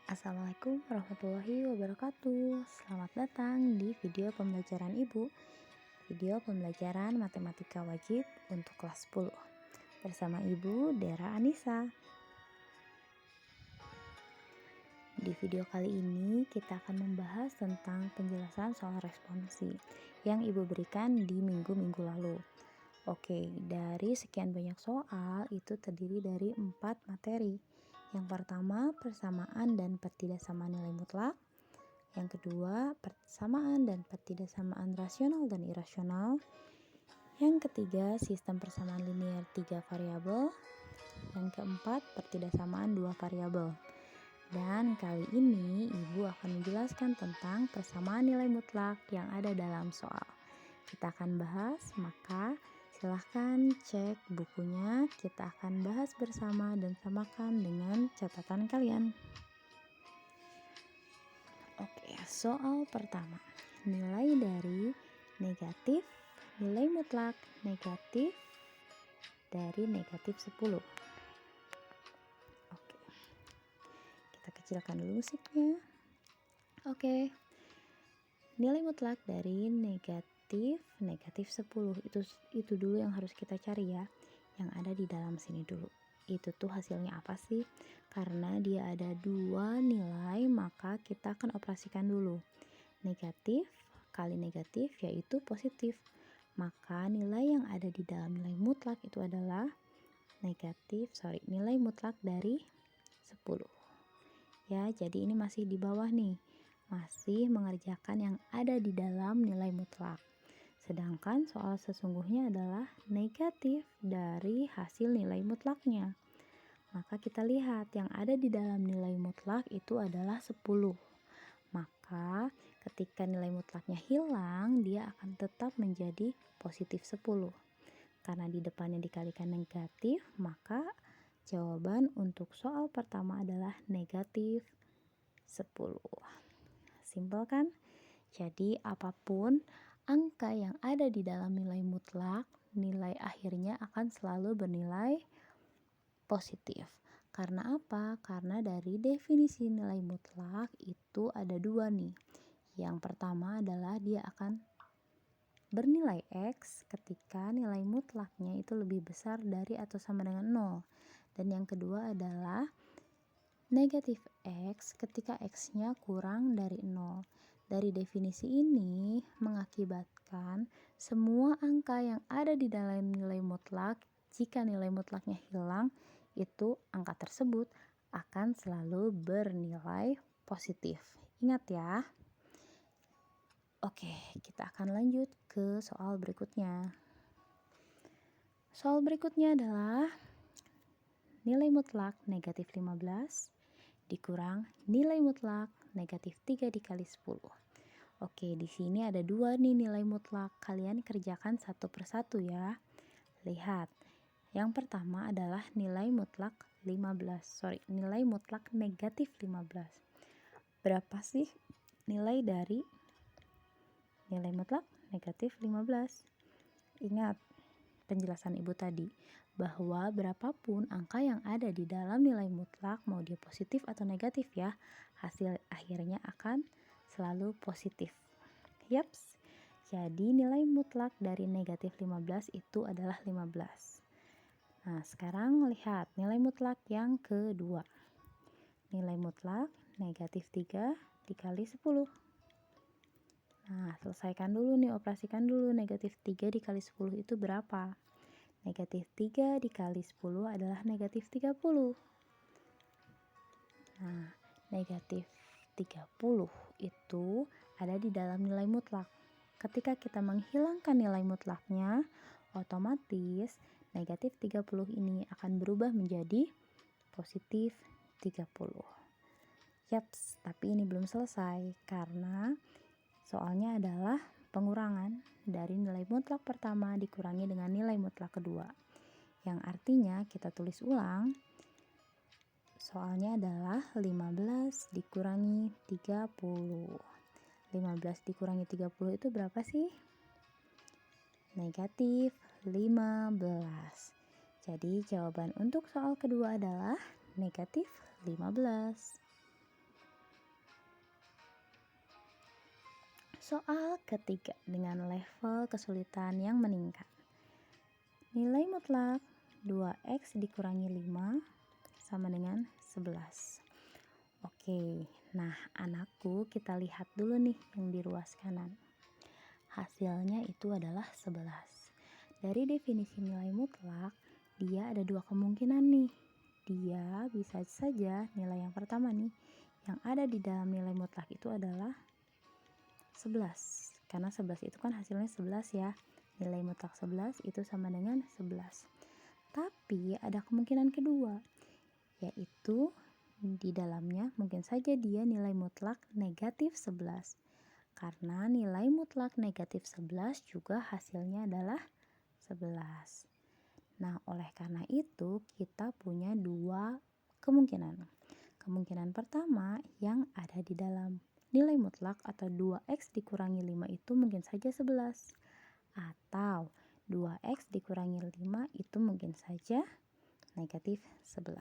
Assalamualaikum warahmatullahi wabarakatuh. Selamat datang di video pembelajaran Ibu. Video pembelajaran matematika wajib untuk kelas 10. Bersama Ibu Dera Anissa. Di video kali ini kita akan membahas tentang penjelasan soal responsi yang Ibu berikan di minggu-minggu lalu. Oke, dari sekian banyak soal itu terdiri dari 4 materi. Yang pertama, persamaan dan pertidaksamaan nilai mutlak. Yang kedua, persamaan dan pertidaksamaan rasional dan irasional. Yang ketiga, sistem persamaan linear 3 variabel. Yang keempat, pertidaksamaan 2 variabel. Dan kali ini Ibu akan menjelaskan tentang persamaan nilai mutlak yang ada dalam soal. Kita akan bahas, maka silahkan cek bukunya. Kita akan bahas bersama dan samakan dengan catatan kalian. Oke, soal pertama. Nilai dari negatif, nilai mutlak negatif dari negatif 10. Oke, kita kecilkan dulu musiknya. Oke, nilai mutlak dari negatif 10 itu dulu yang harus kita cari ya, yang ada di dalam sini dulu. Itu tuh hasilnya apa sih? Karena dia ada 2 nilai, maka kita akan operasikan dulu. Negatif kali negatif yaitu positif. Maka nilai yang ada di dalam nilai mutlak itu adalah nilai mutlak dari 10. Ya, jadi ini masih di bawah nih. Masih mengerjakan yang ada di dalam nilai mutlak. Sedangkan soal sesungguhnya adalah negatif dari hasil nilai mutlaknya. Maka kita lihat yang ada di dalam nilai mutlak itu adalah 10. Maka ketika nilai mutlaknya hilang, dia akan tetap menjadi positif 10. Karena di depannya dikalikan negatif, maka jawaban untuk soal pertama adalah negatif 10. Simpel kan? Jadi apapun angka yang ada di dalam nilai mutlak, nilai akhirnya akan selalu bernilai positif. Karena apa? Karena dari definisi nilai mutlak itu ada 2 nih. Yang pertama adalah dia akan bernilai X ketika nilai mutlaknya itu lebih besar dari atau sama dengan 0. Dan yang kedua adalah negatif X ketika X-nya kurang dari 0. Dari definisi ini mengakibatkan semua angka yang ada di dalam nilai mutlak, jika nilai mutlaknya hilang, itu angka tersebut akan selalu bernilai positif. Ingat ya. Oke, kita akan lanjut ke soal berikutnya. Soal berikutnya adalah nilai mutlak negatif 15 dikurang nilai mutlak negatif 3 dikali 10. Oke, di sini ada 2 nih nilai mutlak. Kalian kerjakan satu persatu ya. Lihat. Yang pertama adalah nilai mutlak nilai mutlak negatif 15. Berapa sih nilai dari nilai mutlak negatif 15? Ingat penjelasan Ibu tadi, bahwa berapapun angka yang ada di dalam nilai mutlak, mau dia positif atau negatif ya, hasil akhirnya akan selalu positif. Yaps, jadi nilai mutlak dari negatif 15 itu adalah 15. Nah, sekarang lihat nilai mutlak yang kedua. Nilai mutlak negatif 3 dikali 10. Nah, selesaikan dulu nih, operasikan dulu. Negatif 3 dikali 10 itu berapa? Negatif 3 dikali 10 adalah negatif 30. Nah, negatif 30 itu ada di dalam nilai mutlak. Ketika kita menghilangkan nilai mutlaknya, otomatis negatif 30 ini akan berubah menjadi positif 30. Yaps, tapi ini belum selesai karena soalnya adalah pengurangan dari nilai mutlak pertama dikurangi dengan nilai mutlak kedua. Yang artinya kita tulis ulang. Soalnya adalah 15 dikurangi 30. 15 dikurangi 30 itu berapa sih? Negatif 15. Jadi jawaban untuk soal kedua adalah negatif 15. Soal ketiga dengan level kesulitan yang meningkat. Nilai mutlak 2x dikurangi 5 sama dengan 11. Oke, nah anakku, kita lihat dulu nih yang di ruas kanan. Hasilnya itu adalah 11. Dari definisi nilai mutlak, dia ada dua kemungkinan nih. Dia bisa saja nilai yang pertama nih, yang ada di dalam nilai mutlak itu adalah 11. Karena 11 itu kan hasilnya 11 ya. Nilai mutlak 11 itu sama dengan 11. Tapi ada kemungkinan kedua, yaitu di dalamnya mungkin saja dia nilai mutlak negatif 11. Karena nilai mutlak negatif 11 juga hasilnya adalah 11. Nah, oleh karena itu kita punya dua kemungkinan. Kemungkinan pertama yang ada di dalam nilai mutlak atau 2x dikurangi 5 itu mungkin saja 11. Atau 2x dikurangi 5 itu mungkin saja negatif 11.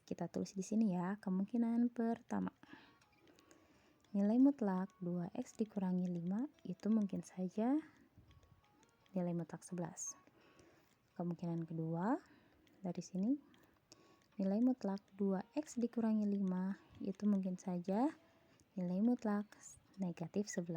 Kita tulis di sini ya, kemungkinan pertama. Nilai mutlak 2x dikurangi 5 itu mungkin saja nilai mutlak 11. Kemungkinan kedua dari sini, nilai mutlak 2x dikurangi 5 itu mungkin saja nilai mutlak negatif 11.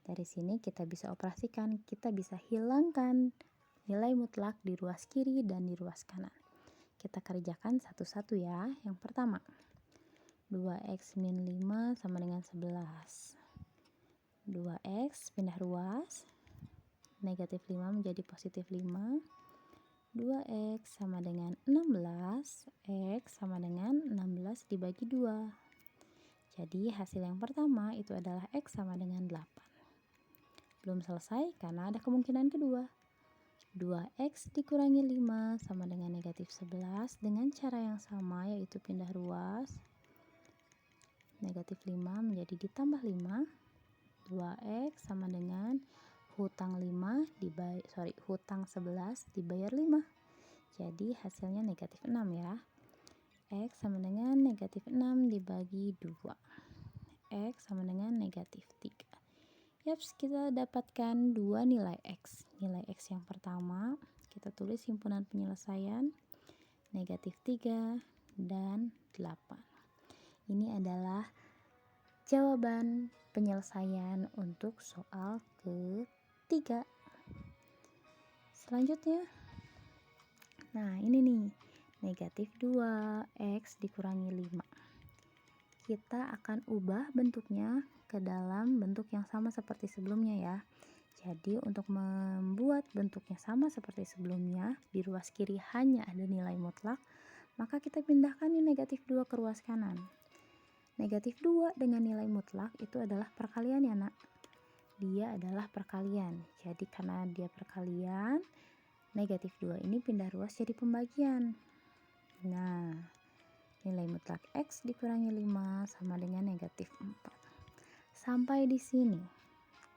Dari sini kita bisa operasikan, kita bisa hilangkan nilai mutlak di ruas kiri dan di ruas kanan. Kita kerjakan satu-satu ya. Yang pertama, 2x min 5 sama dengan 11. 2x pindah ruas, negatif 5 menjadi positif 5. 2x sama dengan 16, x sama dengan 16 dibagi 2. Jadi hasil yang pertama itu adalah x sama dengan 8. Belum selesai karena ada kemungkinan kedua. 2x dikurangi 5 sama dengan negatif 11 dengan cara yang sama, yaitu pindah ruas. Negatif 5 menjadi ditambah 5. 2x sama dengan hutang 11 dibayar 5. Jadi hasilnya negatif 6 ya. X sama dengan negatif 6 dibagi 2. X sama dengan negatif 3. Yaps, kita dapatkan dua nilai X. Nilai X yang pertama, kita tulis himpunan penyelesaian, negatif 3 dan 8. Ini adalah jawaban penyelesaian untuk soal ketiga. Selanjutnya, nah ini nih, negatif 2x dikurangi 5. Kita akan ubah bentuknya ke dalam bentuk yang sama seperti sebelumnya ya. Jadi untuk membuat bentuknya sama seperti sebelumnya, di ruas kiri hanya ada nilai mutlak, maka kita pindahkan nih negatif 2 ke ruas kanan. Negatif 2 dengan nilai mutlak itu adalah perkalian ya nak. Dia adalah perkalian. Jadi karena dia perkalian, negatif 2 ini pindah ruas jadi pembagian. Nah, nilai mutlak X dikurangi 5 sama dengan negatif 4. Sampai di sini,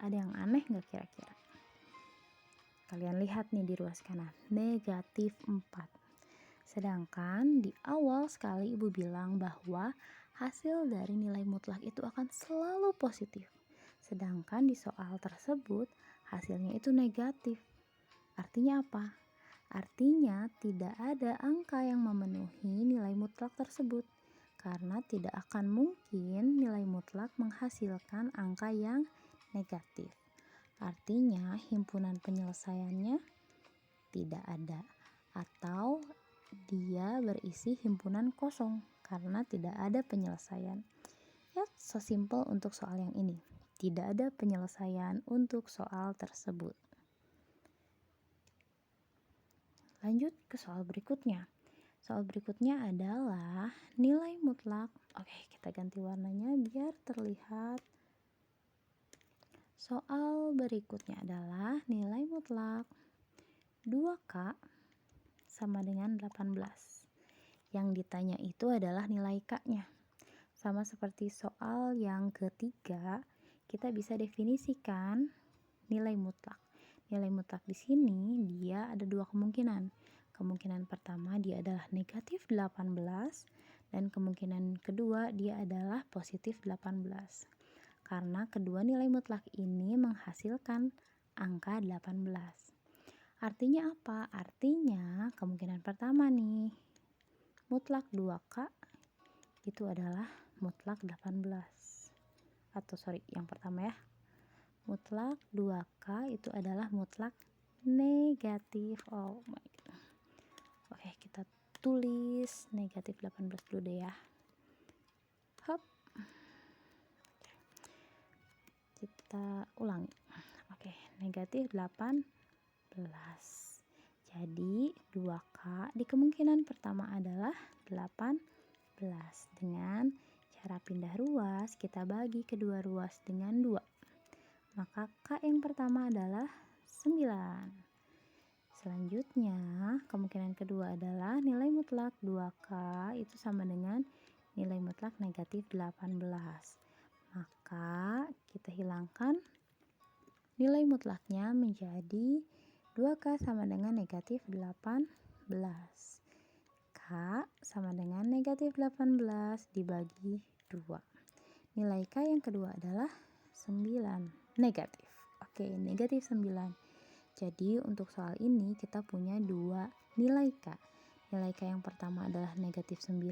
ada yang aneh nggak kira-kira? Kalian lihat nih di ruas kanan, negatif 4. Sedangkan di awal sekali ibu bilang bahwa hasil dari nilai mutlak itu akan selalu positif. Sedangkan di soal tersebut, hasilnya itu negatif. Artinya apa? Artinya tidak ada angka yang memenuhi nilai mutlak tersebut, karena tidak akan mungkin nilai mutlak menghasilkan angka yang negatif. Artinya himpunan penyelesaiannya tidak ada, atau dia berisi himpunan kosong karena tidak ada penyelesaian. Ya, so simple untuk soal yang ini. Tidak ada penyelesaian untuk soal tersebut. Lanjut ke soal berikutnya. Soal berikutnya adalah nilai mutlak. Oke, kita ganti warnanya biar terlihat. Soal berikutnya adalah nilai mutlak 2K sama dengan 18. Yang ditanya itu adalah nilai K-nya. Sama seperti soal yang ketiga, kita bisa definisikan nilai mutlak. Nilai mutlak di sini dia ada dua kemungkinan. Kemungkinan pertama dia adalah negatif 18 dan kemungkinan kedua dia adalah positif 18. karena kedua nilai mutlak ini menghasilkan angka 18. Artinya apa? Artinya kemungkinan pertama nih, mutlak 2K itu adalah mutlak 18. Atau yang pertama ya. Mutlak 2K itu adalah mutlak negatif. Oh my god. Oke, kita tulis negatif 18 dulu deh ya. Hop. Kita ulangi. Oke, negatif 18. Jadi 2K di kemungkinan pertama adalah 18. Dengan cara pindah ruas, kita bagi kedua ruas dengan 2. Maka K yang pertama adalah 9. Selanjutnya, kemungkinan kedua adalah nilai mutlak 2K itu sama dengan nilai mutlak negatif 18. Maka kita hilangkan nilai mutlaknya menjadi 2K sama dengan negatif 18. K sama dengan negatif 18 dibagi 2. Nilai K yang kedua adalah 9. Negatif. Oke, negatif 9. Jadi untuk soal ini kita punya 2 nilai K. Nilai K yang pertama adalah negatif 9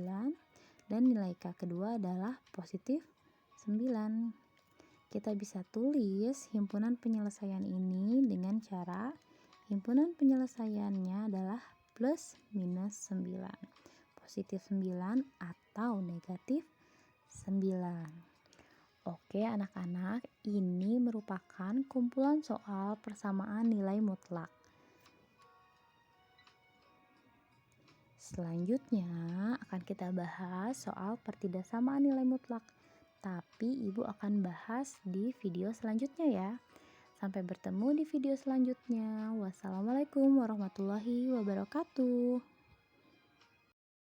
dan nilai K kedua adalah positif 9. Kita bisa tulis himpunan penyelesaian ini dengan cara himpunan penyelesaiannya adalah plus minus 9. Positif 9 atau negatif 9. Oke anak-anak, ini merupakan kumpulan soal persamaan nilai mutlak. Selanjutnya akan kita bahas soal pertidaksamaan nilai mutlak. Tapi ibu akan bahas di video selanjutnya ya. Sampai bertemu di video selanjutnya. Wassalamualaikum warahmatullahi wabarakatuh.